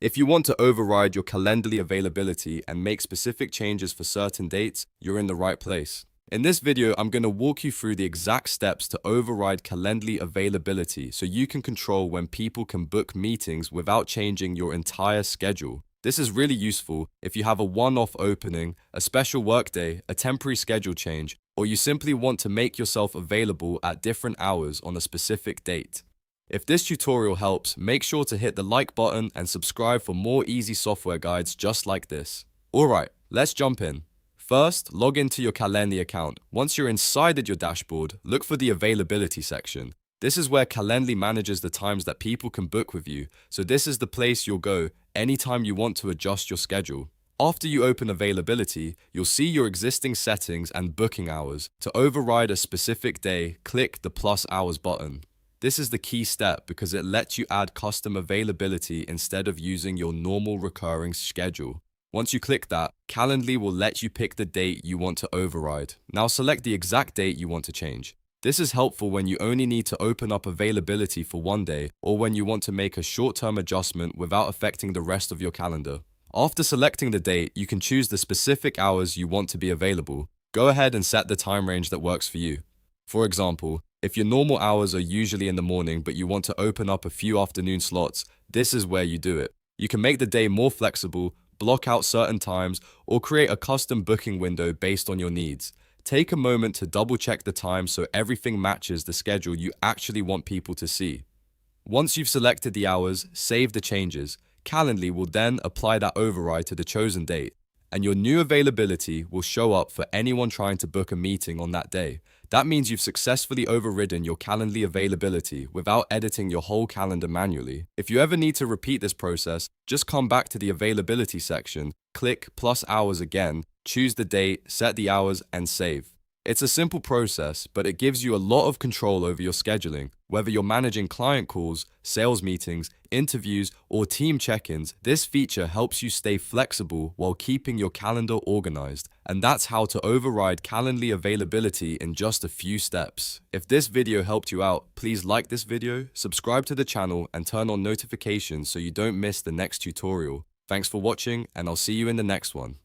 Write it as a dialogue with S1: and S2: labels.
S1: If you want to override your Calendly availability and make specific changes for certain dates, you're in the right place. In this video, I'm going to walk you through the exact steps to override Calendly availability so you can control when people can book meetings without changing your entire schedule. This is really useful if you have a one-off opening, a special workday, a temporary schedule change, or you simply want to make yourself available at different hours on a specific date. If this tutorial helps, make sure to hit the like button and subscribe for more easy software guides just like this. Alright, let's jump in. First, log into your Calendly account. Once you're inside your dashboard, look for the availability section. This is where Calendly manages the times that people can book with you, so this is the place you'll go anytime you want to adjust your schedule. After you open availability, you'll see your existing settings and booking hours. To override a specific day, click the plus hours button. This is the key step because it lets you add custom availability instead of using your normal recurring schedule. Once you click that, Calendly will let you pick the date you want to override. Now select the exact date you want to change. This is helpful when you only need to open up availability for one day or when you want to make a short-term adjustment without affecting the rest of your calendar. After selecting the date, you can choose the specific hours you want to be available. Go ahead and set the time range that works for you. For example, if your normal hours are usually in the morning but you want to open up a few afternoon slots, this is where you do it. You can make the day more flexible, block out certain times, or create a custom booking window based on your needs. Take a moment to double check the time so everything matches the schedule you actually want people to see. Once you've selected the hours, save the changes. Calendly will then apply that override to the chosen date, and your new availability will show up for anyone trying to book a meeting on that day. That means you've successfully overridden your Calendly availability without editing your whole calendar manually. If you ever need to repeat this process, just come back to the availability section, click plus hours again, choose the date, set the hours, and save. It's a simple process, but it gives you a lot of control over your scheduling. Whether you're managing client calls, sales meetings, interviews, or team check-ins, this feature helps you stay flexible while keeping your calendar organized. And that's how to override Calendly availability in just a few steps. If this video helped you out, please like this video, subscribe to the channel, and turn on notifications so you don't miss the next tutorial. Thanks for watching, and I'll see you in the next one.